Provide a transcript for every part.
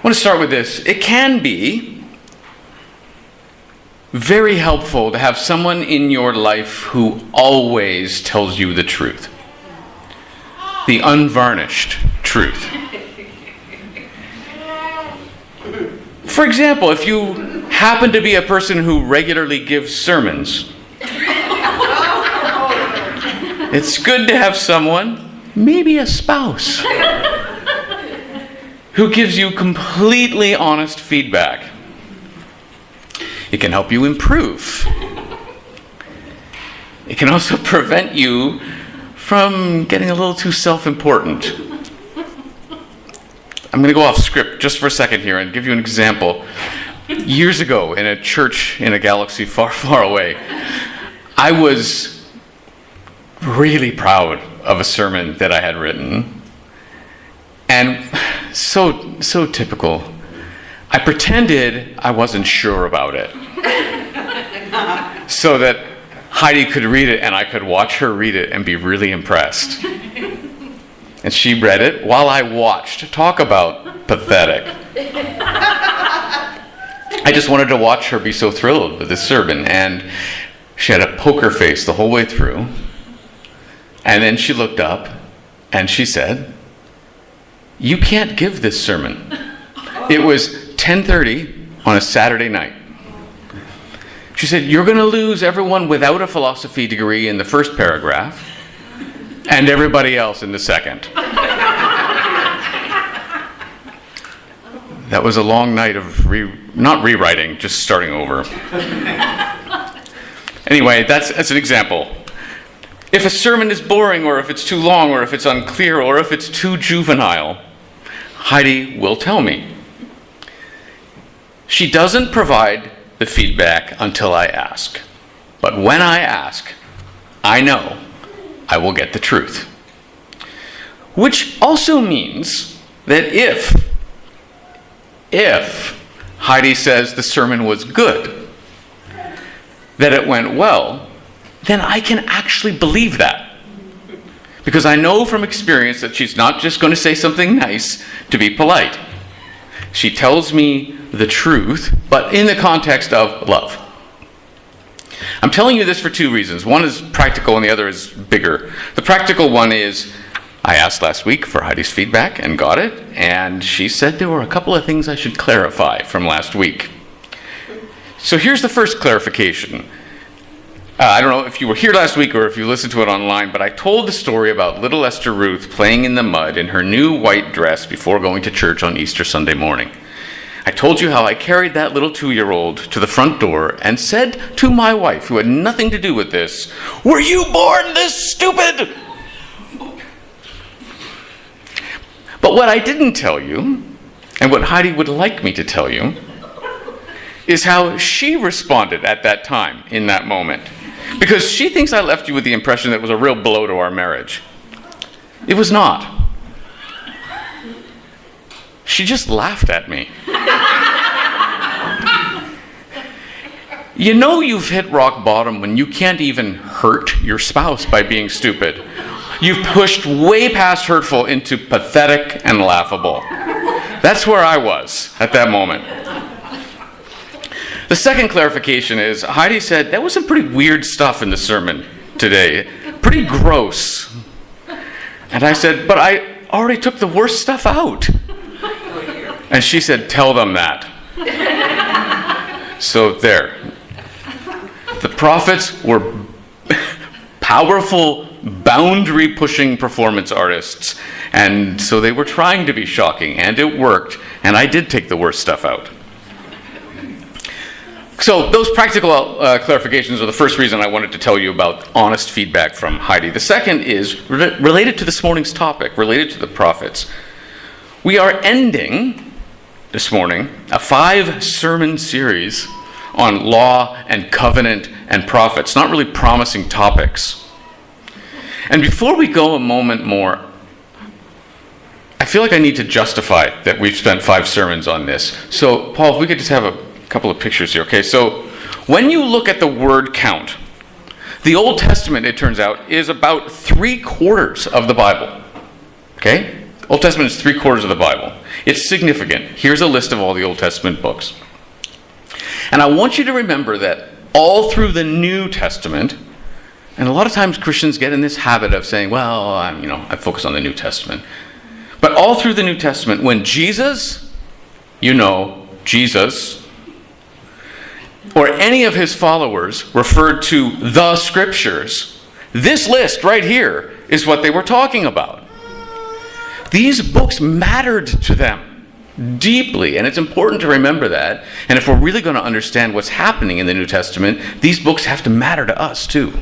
want to start with this. It can be very helpful to have someone in your life who always tells you the truth. The unvarnished truth. For example, if you happen to be a person who regularly gives sermons, it's good to have someone, maybe a spouse, who gives you completely honest feedback. It can help you improve. It can also prevent you from getting a little too self-important. I'm going to go off script just for a second here and give you an example. Years ago, in a church in a galaxy far, far away, I was really proud of a sermon that I had written. And so typical. I pretended I wasn't sure about it. So that Heidi could read it and I could watch her read it and be really impressed. And she read it while I watched. Talk about pathetic. I just wanted to watch her be so thrilled with this sermon. And she had a poker face the whole way through. And then she looked up and she said, "You can't give this sermon." It was 10:30 on a Saturday night. She said, "You're going to lose everyone without a philosophy degree in the first paragraph and everybody else in the second." That was a long night of not rewriting, just starting over. Anyway, that's an example. If a sermon is boring, or if it's too long, or if it's unclear, or if it's too juvenile, Heidi will tell me. She doesn't provide the feedback until I ask. But when I ask, I know I will get the truth. Which also means that if Heidi says the sermon was good, that it went well, then I can actually believe that. Because I know from experience that she's not just going to say something nice to be polite. She tells me the truth, but in the context of love. I'm telling you this for two reasons. One is practical and the other is bigger. The practical one is, I asked last week for Heidi's feedback and got it, and she said there were a couple of things I should clarify from last week. So here's the first clarification. I don't know if you were here last week or if you listened to it online, but I told the story about little Esther Ruth playing in the mud in her new white dress before going to church on Easter Sunday morning. I told you how I carried that little 2-year-old to the front door and said to my wife, who had nothing to do with this, "Were you born this stupid?" But what I didn't tell you, and what Heidi would like me to tell you, is how she responded at that time, in that moment. Because she thinks I left you with the impression that it was a real blow to our marriage. It was not. She just laughed at me. You know you've hit rock bottom when you can't even hurt your spouse by being stupid. You've pushed way past hurtful into pathetic and laughable. That's where I was at that moment. The second clarification is, Heidi said, there was some pretty weird stuff in the sermon today. Pretty gross. And I said, but I already took the worst stuff out. And she said, tell them that. So there. The prophets were powerful, boundary-pushing performance artists. And so they were trying to be shocking, and it worked. And I did take the worst stuff out. So those practical clarifications are the first reason I wanted to tell you about honest feedback from Heidi. The second is related to this morning's topic, related to the prophets. We are ending this morning a 5-sermon series on law and covenant and prophets, not really promising topics. And before we go a moment more, I feel like I need to justify that we've spent 5 sermons on this. So, Paul, if we could just have a couple of pictures here. Okay, so when you look at the word count, the Old Testament, it turns out, is about 3/4 of the Bible. Okay? Old Testament is 3/4 of the Bible. It's significant. Here's a list of all the Old Testament books. And I want you to remember that all through the New Testament, and a lot of times Christians get in this habit of saying, well, I focus on the New Testament. But all through the New Testament, when Jesus, Jesus, or any of his followers referred to the Scriptures, this list right here is what they were talking about. These books mattered to them deeply, and it's important to remember that. And if we're really going to understand what's happening in the New Testament, these books have to matter to us too.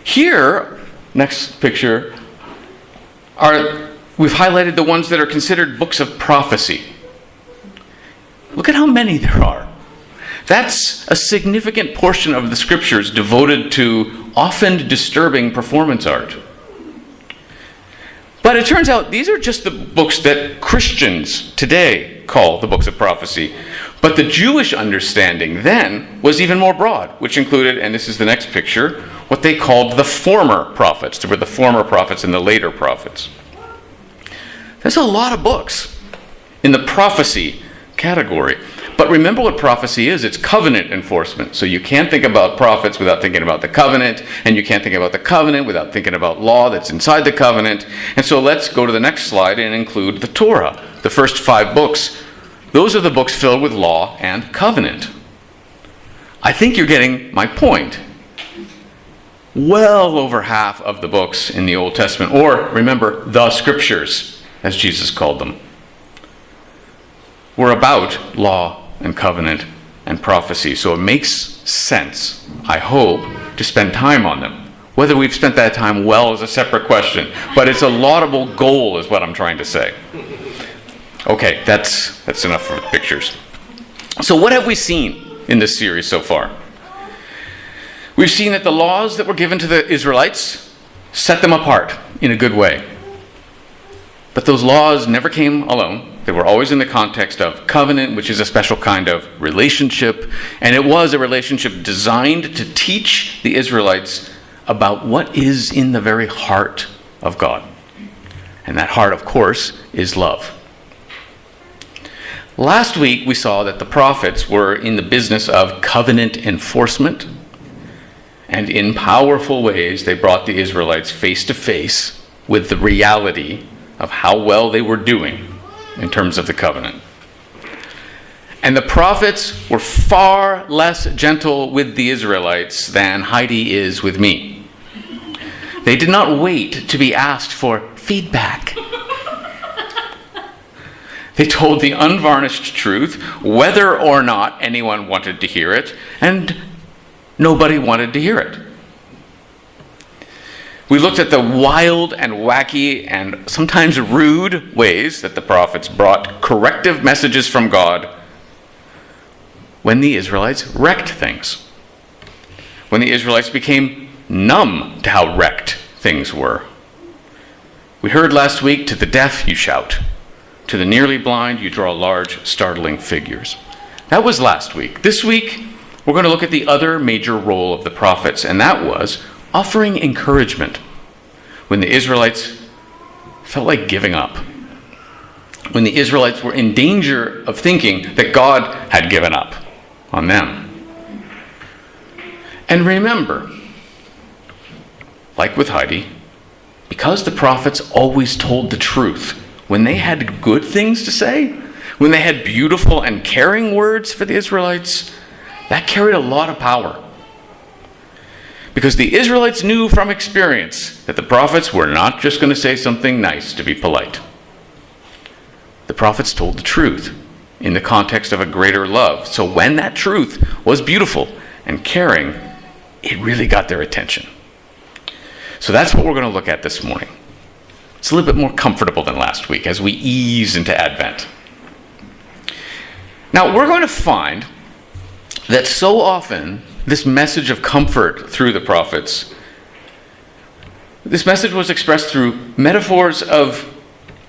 Here, next picture, we've highlighted the ones that are considered books of prophecy. Look at how many there are. That's a significant portion of the Scriptures devoted to often disturbing performance art. But it turns out these are just the books that Christians today call the books of prophecy. But the Jewish understanding then was even more broad, which included, and this is the next picture, what they called the former prophets. There were the former prophets and the later prophets. There's a lot of books in the prophecy category. But remember what prophecy is. It's covenant enforcement. So you can't think about prophets without thinking about the covenant, and you can't think about the covenant without thinking about law that's inside the covenant. And so let's go to the next slide and include the Torah. The first 5 books, those are the books filled with law and covenant. I think you're getting my point. Well over half of the books in the Old Testament, or remember, the Scriptures, as Jesus called them, were about law and covenant and prophecy. So it makes sense, I hope, to spend time on them. Whether we've spent that time well is a separate question, but it's a laudable goal is what I'm trying to say. Okay, that's enough for the pictures. So what have we seen in this series so far? We've seen that the laws that were given to the Israelites set them apart in a good way. But those laws never came alone. They were always in the context of covenant, which is a special kind of relationship. And it was a relationship designed to teach the Israelites about what is in the very heart of God. And that heart, of course, is love. Last week, we saw that the prophets were in the business of covenant enforcement. And in powerful ways, they brought the Israelites face to face with the reality of how well they were doing in terms of the covenant. And the prophets were far less gentle with the Israelites than Heidi is with me. They did not wait to be asked for feedback. They told the unvarnished truth, whether or not anyone wanted to hear it, and nobody wanted to hear it. We looked at the wild and wacky and sometimes rude ways that the prophets brought corrective messages from God when the Israelites wrecked things. When the Israelites became numb to how wrecked things were. We heard last week, to the deaf you shout. To the nearly blind you draw large, startling figures. That was last week. This week, we're going to look at the other major role of the prophets, and that was offering encouragement when the Israelites felt like giving up. When the Israelites were in danger of thinking that God had given up on them. And remember, like with Heidi, because the prophets always told the truth, when they had good things to say, when they had beautiful and caring words for the Israelites, that carried a lot of power. Because the Israelites knew from experience that the prophets were not just going to say something nice to be polite. The prophets told the truth in the context of a greater love. So when that truth was beautiful and caring, it really got their attention. So that's what we're going to look at this morning. It's a little bit more comfortable than last week as we ease into Advent. Now, we're going to find that so often this message of comfort through the prophets, this message was expressed through metaphors of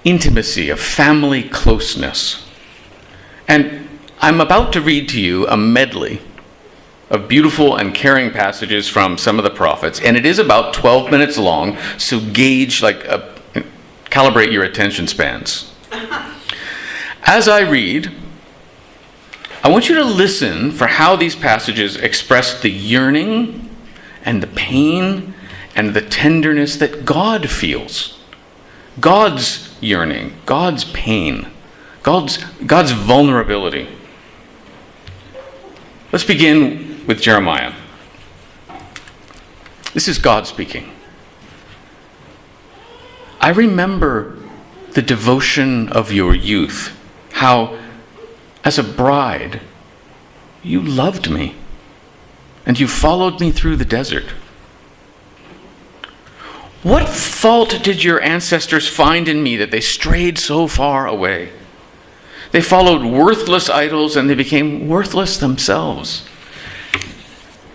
intimacy, of family closeness. And I'm about to read to you a medley of beautiful and caring passages from some of the prophets, and it is about 12 minutes long, so gauge calibrate your attention spans. As I read, I want you to listen for how these passages express the yearning and the pain and the tenderness that God feels. God's yearning, God's pain, God's vulnerability. Let's begin with Jeremiah. This is God speaking. I remember the devotion of your youth, how, as a bride, you loved me, and you followed me through the desert. What fault did your ancestors find in me that they strayed so far away? They followed worthless idols, and they became worthless themselves.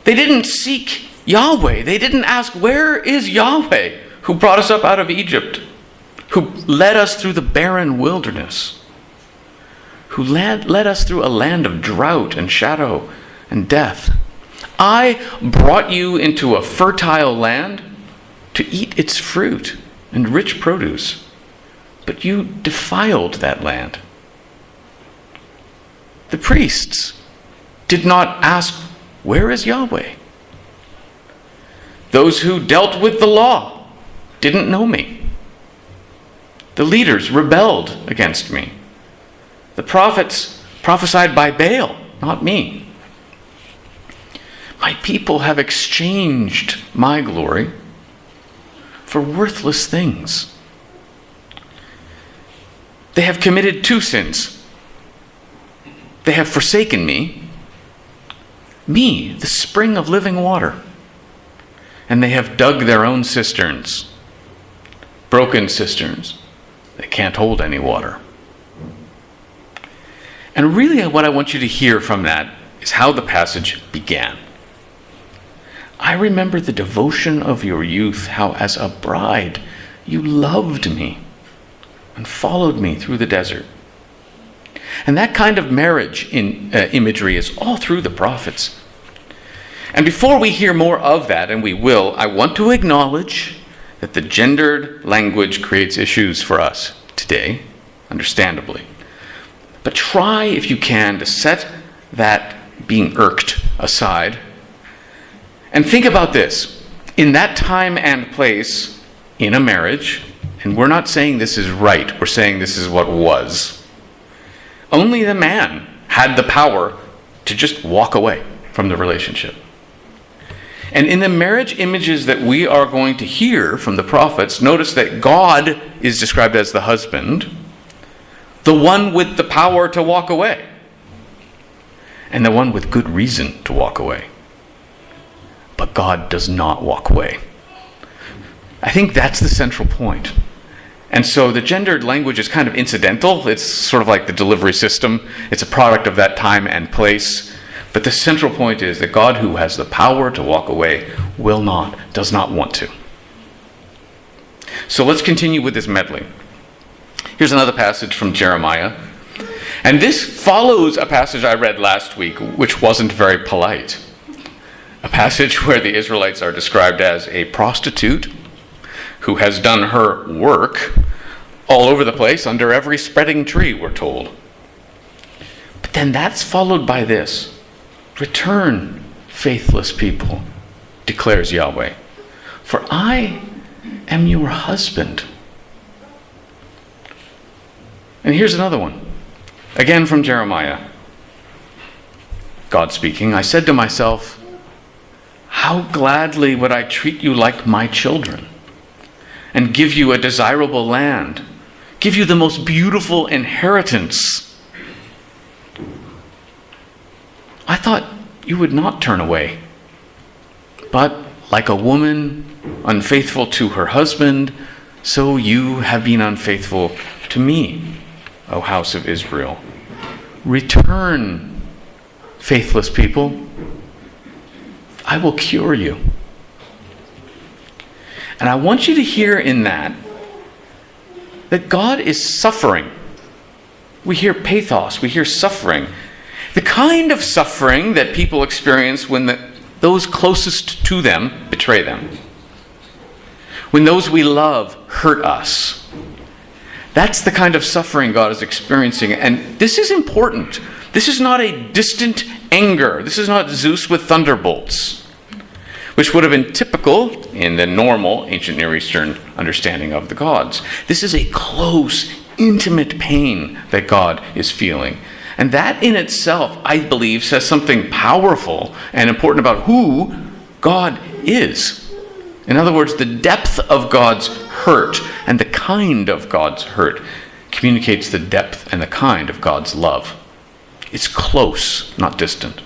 They didn't seek Yahweh. They didn't ask, where is Yahweh, who brought us up out of Egypt, who led us through the barren wilderness, who led us through a land of drought and shadow and death. I brought you into a fertile land to eat its fruit and rich produce, but you defiled that land. The priests did not ask, where is Yahweh? Those who dealt with the law didn't know me. The leaders rebelled against me. The prophets prophesied by Baal, not me. My people have exchanged my glory for worthless things. They have committed two sins. They have forsaken me, the spring of living water, and they have dug their own cisterns, broken cisterns that can't hold any water. And really what I want you to hear from that is how the passage began. I remember the devotion of your youth, how as a bride you loved me and followed me through the desert. And that kind of marriage imagery is all through the prophets. And before we hear more of that, and we will, I want to acknowledge that the gendered language creates issues for us today, understandably. But try, if you can, to set that being irked aside and think about this. In that time and place, in a marriage, and we're not saying this is right, we're saying this is what was, only the man had the power to just walk away from the relationship. And in the marriage images that we are going to hear from the prophets, notice that God is described as the husband, the one with the power to walk away, and the one with good reason to walk away. But God does not walk away. I think that's the central point. And so the gendered language is kind of incidental. It's sort of like the delivery system. It's a product of that time and place. But the central point is that God, who has the power to walk away, does not want to. So let's continue with this medley. Here's another passage from Jeremiah. And this follows a passage I read last week, which wasn't very polite. A passage where the Israelites are described as a prostitute who has done her work all over the place, under every spreading tree, we're told. But then that's followed by this. Return, faithless people, declares Yahweh, for I am your husband. And here's another one, again from Jeremiah. God speaking, I said to myself, how gladly would I treat you like my children, and give you a desirable land, give you the most beautiful inheritance. I thought you would not turn away. But like a woman unfaithful to her husband, so you have been unfaithful to me, O house of Israel. Return, faithless people. I will cure you. And I want you to hear in that God is suffering. We hear pathos, we hear suffering. The kind of suffering that people experience when those closest to them betray them. When those we love hurt us. That's the kind of suffering God is experiencing. And this is important. This is not a distant anger. This is not Zeus with thunderbolts, which would have been typical in the normal ancient Near Eastern understanding of the gods. This is a close, intimate pain that God is feeling. And that in itself, I believe, says something powerful and important about who God is. In other words, the depth of God's hurt and the kind of God's hurt communicates the depth and the kind of God's love. It's close, not distant.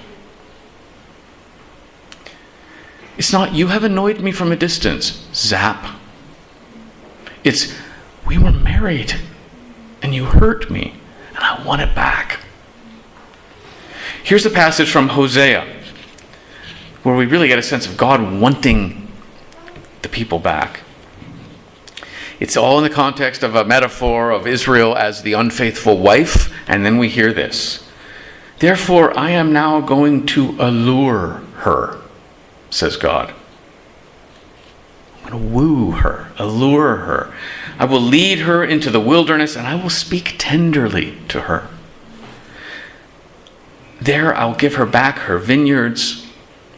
It's not, you have annoyed me from a distance, zap. It's, we were married and you hurt me and I want it back. Here's a passage from Hosea where we really get a sense of God wanting the people back. It's all in the context of a metaphor of Israel as the unfaithful wife, and then we hear this. Therefore, I am now going to allure her, says God. I'm going to woo her, allure her. I will lead her into the wilderness, and I will speak tenderly to her. There I'll give her back her vineyards,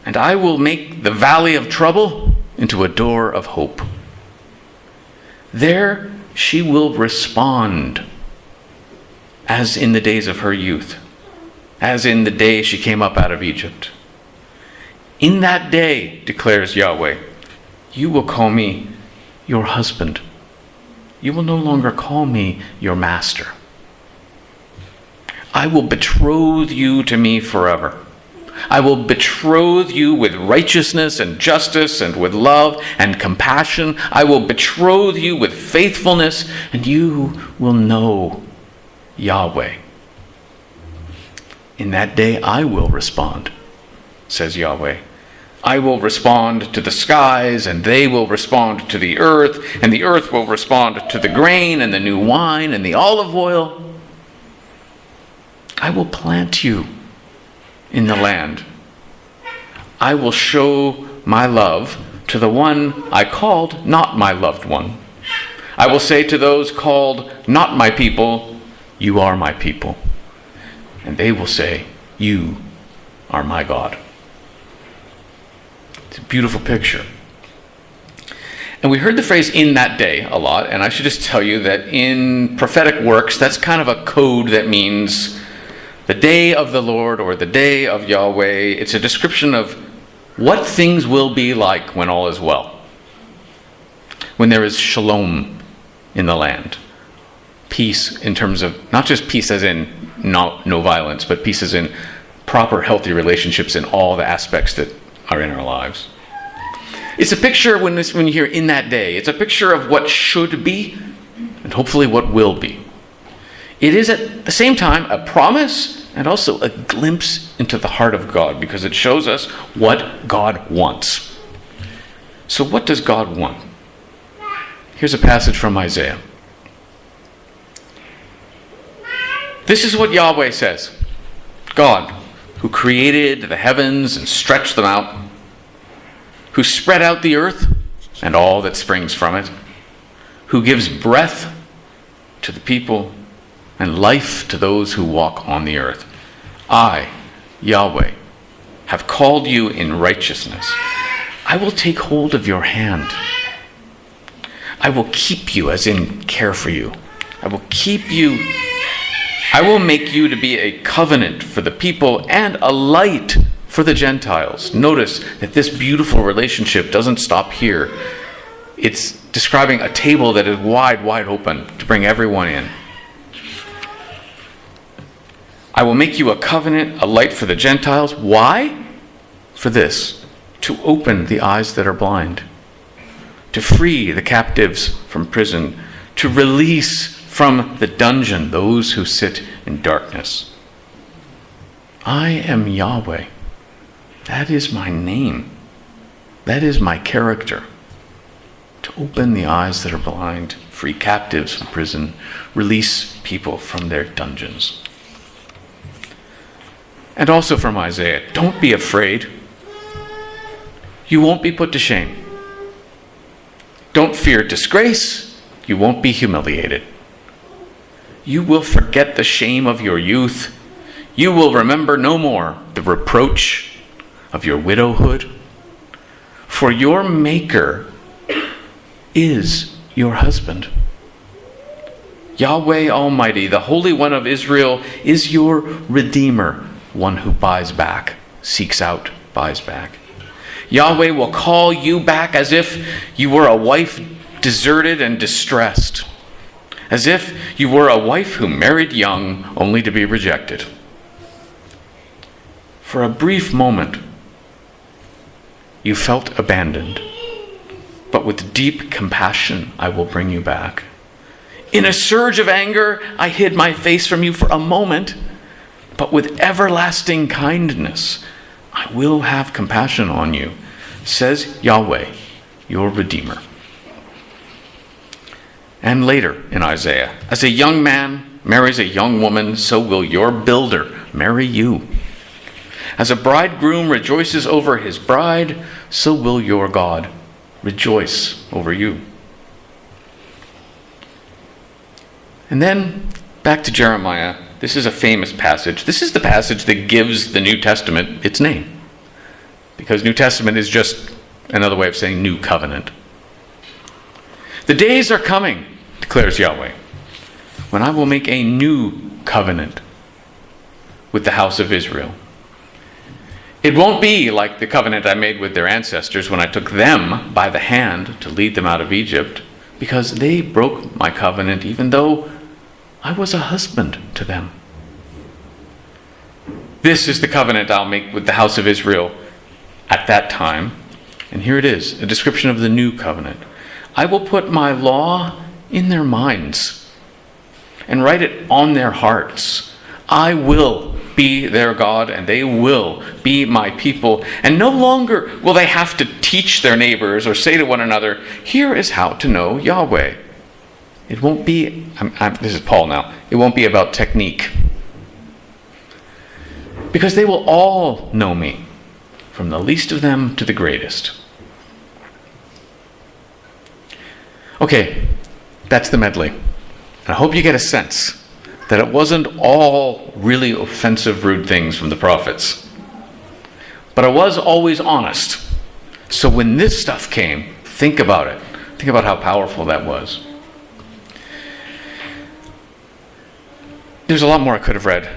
and I will make the valley of trouble into a door of hope. There she will respond as in the days of her youth, as in the day she came up out of Egypt. In that day, declares Yahweh, you will call me your husband. You will no longer call me your master. I will betroth you to me forever. I will betroth you with righteousness and justice and with love and compassion. I will betroth you with faithfulness, and you will know Yahweh. In that day I will respond, says Yahweh. I will respond to the skies, and they will respond to the earth, and the earth will respond to the grain and the new wine and the olive oil. I will plant you in the land. I will show my love to the one I called not my loved one. I will say to those called not my people, you are my people. And they will say, you are my God. It's a beautiful picture. And we heard the phrase in that day a lot, and I should just tell you that in prophetic works, that's kind of a code that means the day of the Lord or the day of Yahweh. It's a description of what things will be like when all is well. When there is shalom in the land. Peace in terms of, not just peace as in no violence, but peace as in proper, healthy relationships in all the aspects that are in our lives. It's a picture, when you hear in that day, it's a picture of what should be and hopefully what will be. It is at the same time a promise and also a glimpse into the heart of God, because it shows us what God wants. So what does God want? Here's a passage from Isaiah. This is what Yahweh says. God, who created the heavens and stretched them out, who spread out the earth and all that springs from it, who gives breath to the people and life to those who walk on the earth. I, Yahweh, have called you in righteousness. I will take hold of your hand. I will keep you, as in care for you. I will keep you. I will make you to be a covenant for the people and a light for the Gentiles. Notice that this beautiful relationship doesn't stop here. It's describing a table that is wide, wide open to bring everyone in. I will make you a covenant, a light for the Gentiles. Why? For this, to open the eyes that are blind, to free the captives from prison, to release from the dungeon those who sit in darkness. I am Yahweh. That is my name. That is my character. To open the eyes that are blind, free captives from prison, release people from their dungeons. And also from Isaiah, don't be afraid. You won't be put to shame. Don't fear disgrace. You won't be humiliated. You will forget the shame of your youth. You will remember no more the reproach of your widowhood. For your Maker is your husband. Yahweh Almighty, the Holy One of Israel, is your Redeemer, one who buys back, seeks out, buys back. Yahweh will call you back as if you were a wife deserted and distressed, as if you were a wife who married young only to be rejected. For a brief moment, you felt abandoned, but with deep compassion I will bring you back. In a surge of anger, I hid my face from you for a moment, but with everlasting kindness, I will have compassion on you, says Yahweh, your Redeemer. And later in Isaiah, as a young man marries a young woman, so will your builder marry you. As a bridegroom rejoices over his bride, so will your God rejoice over you. And then back to Jeremiah. This is a famous passage. This is the passage that gives the New Testament its name, because New Testament is just another way of saying New Covenant. The days are coming, declares Yahweh, when I will make a new covenant with the house of Israel. It won't be like the covenant I made with their ancestors when I took them by the hand to lead them out of Egypt, because they broke my covenant even though I was a husband to them. This is the covenant I'll make with the house of Israel at that time. And here it is, a description of the new covenant. I will put my law in their minds and write it on their hearts. I will be their God, and they will be my people. And no longer will they have to teach their neighbors or say to one another, here is how to know Yahweh. It won't be, this is Paul now, it won't be about technique. Because they will all know me, from the least of them to the greatest. Okay, that's the medley. And I hope you get a sense that it wasn't all really offensive, rude things from the prophets. But I was always honest. So when this stuff came, think about it. Think about how powerful that was. There's a lot more I could have read,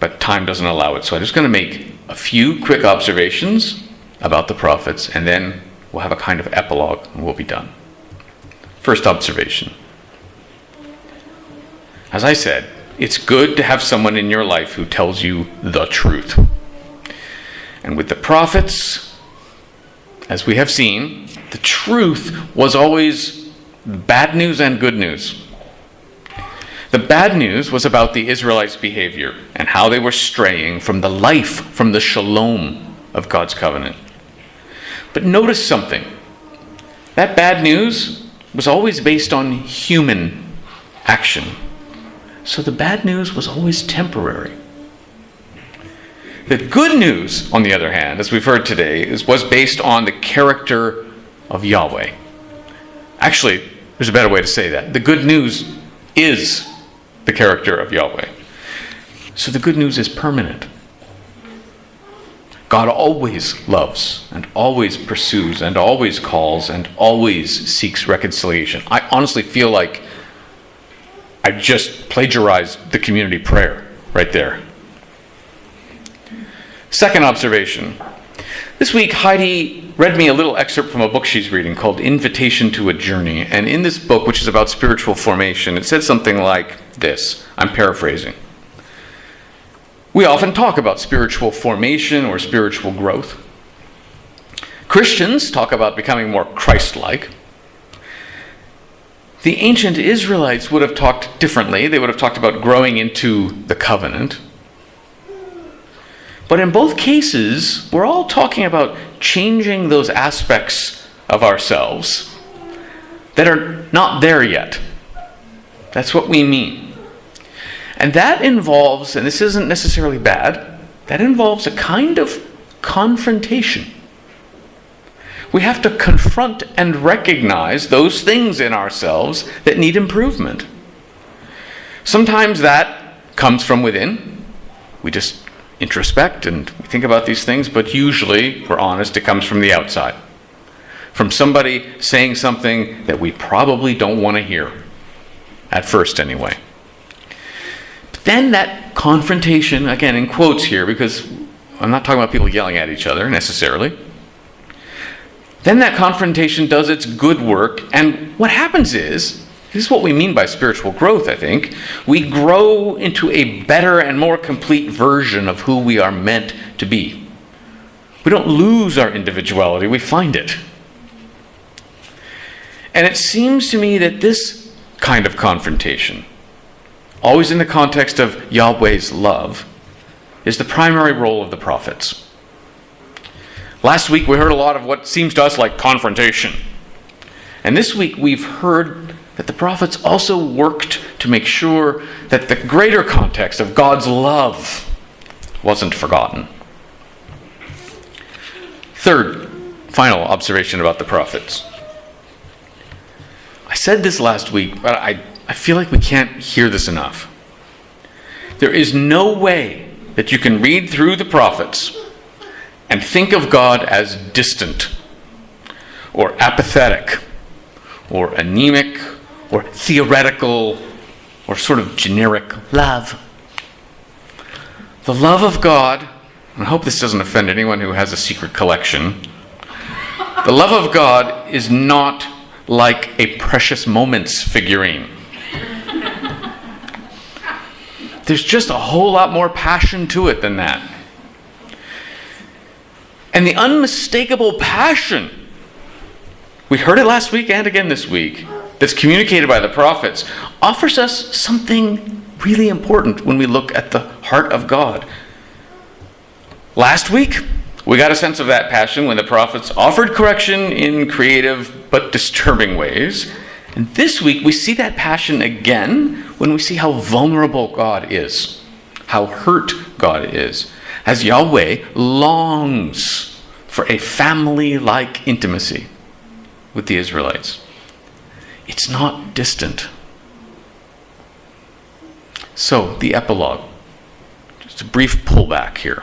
but time doesn't allow it. So I'm just going to make a few quick observations about the prophets, and then we'll have a kind of epilogue, and we'll be done. First observation. As I said, it's good to have someone in your life who tells you the truth. And with the prophets, as we have seen, the truth was always bad news and good news. The bad news was about the Israelites' behavior and how they were straying from the life, from the shalom of God's covenant. But notice something. That bad news was always based on human action. So the bad news was always temporary. The good news, on the other hand, as we've heard today, was based on the character of Yahweh. Actually, there's a better way to say that. The good news is the character of Yahweh. So the good news is permanent. God always loves and always pursues and always calls and always seeks reconciliation. I honestly feel like I just plagiarized the community prayer right there. Second observation. This week, Heidi read me a little excerpt from a book she's reading called Invitation to a Journey. And in this book, which is about spiritual formation, it said something like this. I'm paraphrasing. We often talk about spiritual formation or spiritual growth. Christians talk about becoming more Christ-like. The ancient Israelites would have talked differently. They would have talked about growing into the covenant. But in both cases, we're all talking about changing those aspects of ourselves that are not there yet. That's what we mean. And that involves, and this isn't necessarily bad, that involves a kind of confrontation. We have to confront and recognize those things in ourselves that need improvement. Sometimes that comes from within. We just introspect and we think about these things, but usually, if we're honest, it comes from the outside. From somebody saying something that we probably don't want to hear. At first, anyway. But then that confrontation, again in quotes here, because I'm not talking about people yelling at each other necessarily. Then that confrontation does its good work, and what happens is, this is what we mean by spiritual growth, I think. We grow into a better and more complete version of who we are meant to be. We don't lose our individuality, we find it. And it seems to me that this kind of confrontation, always in the context of Yahweh's love, is the primary role of the prophets. Last week we heard a lot of what seems to us like confrontation. And this week we've heard that the prophets also worked to make sure that the greater context of God's love wasn't forgotten. Third, final observation about the prophets. I said this last week, but I feel like we can't hear this enough. There is no way that you can read through the prophets and think of God as distant, or apathetic, or anemic, or theoretical, or sort of generic love. The love of God, and I hope this doesn't offend anyone who has a secret collection, the love of God is not like a Precious Moments figurine. There's just a whole lot more passion to it than that. And the unmistakable passion, we heard it last week and again this week, that's communicated by the prophets, offers us something really important when we look at the heart of God. Last week, we got a sense of that passion when the prophets offered correction in creative but disturbing ways. And this week, we see that passion again when we see how vulnerable God is, how hurt God is, as Yahweh longs for a family-like intimacy with the Israelites. It's not distant. So, the epilogue. Just a brief pullback here.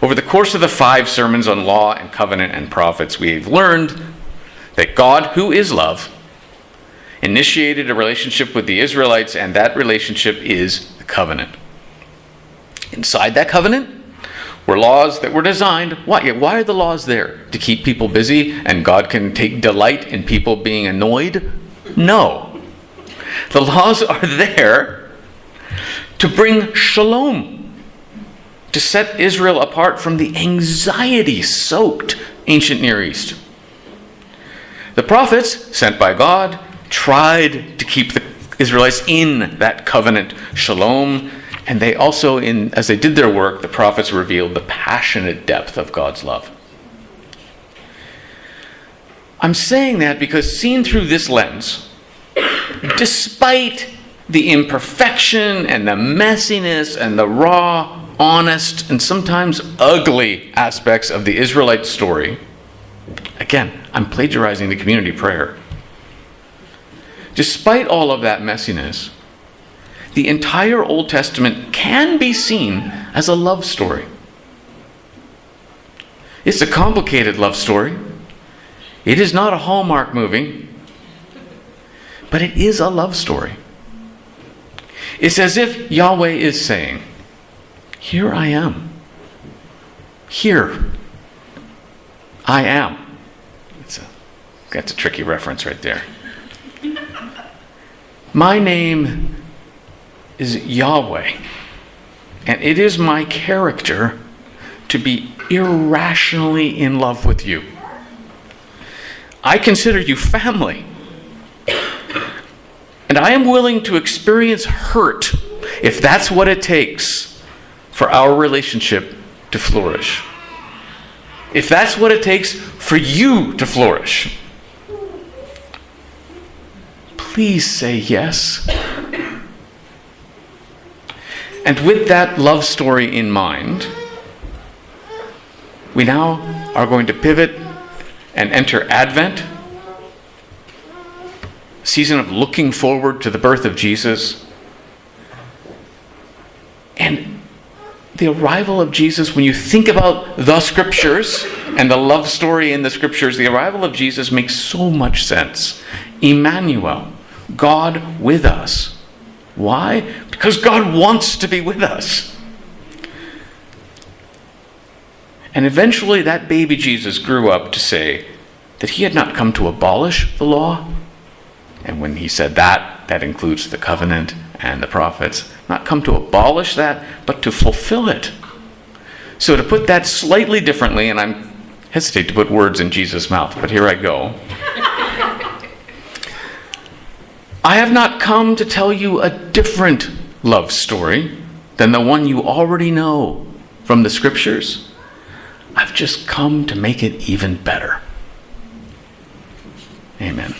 Over the course of the 5 sermons on law and covenant and prophets, we've learned that God, who is love, initiated a relationship with the Israelites, and that relationship is the covenant. Inside that covenant were laws that were designed. Why are the laws there? To keep people busy and God can take delight in people being annoyed? No. The laws are there to bring shalom, to set Israel apart from the anxiety-soaked ancient Near East. The prophets, sent by God, tried to keep the Israelites in that covenant shalom, and they also, as they did their work, the prophets revealed the passionate depth of God's love. I'm saying that because seen through this lens, despite the imperfection and the messiness and the raw, honest, and sometimes ugly aspects of the Israelite story, again, I'm plagiarizing the community prayer. Despite all of that messiness, the entire Old Testament can be seen as a love story. It's a complicated love story. It is not a Hallmark movie, but it is a love story. It's as if Yahweh is saying, here I am. Here I am. That's a tricky reference right there. My name is Yahweh, and it is my character to be irrationally in love with you. I consider you family, and I am willing to experience hurt if that's what it takes for our relationship to flourish. If that's what it takes for you to flourish. Please say yes. And with that love story in mind, we now are going to pivot and enter Advent, a season of looking forward to the birth of Jesus, And the arrival of Jesus, when you think about the scriptures and the love story in the scriptures, the arrival of Jesus makes so much sense. Emmanuel, God with us. Why? Because God wants to be with us. And eventually that baby Jesus grew up to say that he had not come to abolish the law. And when he said that, that includes the covenant and the prophets. Not come to abolish that, but to fulfill it. So to put that slightly differently, and I hesitate to put words in Jesus' mouth, but here I go. I have not come to tell you a different love story than the one you already know from the scriptures. I've just come to make it even better. Amen.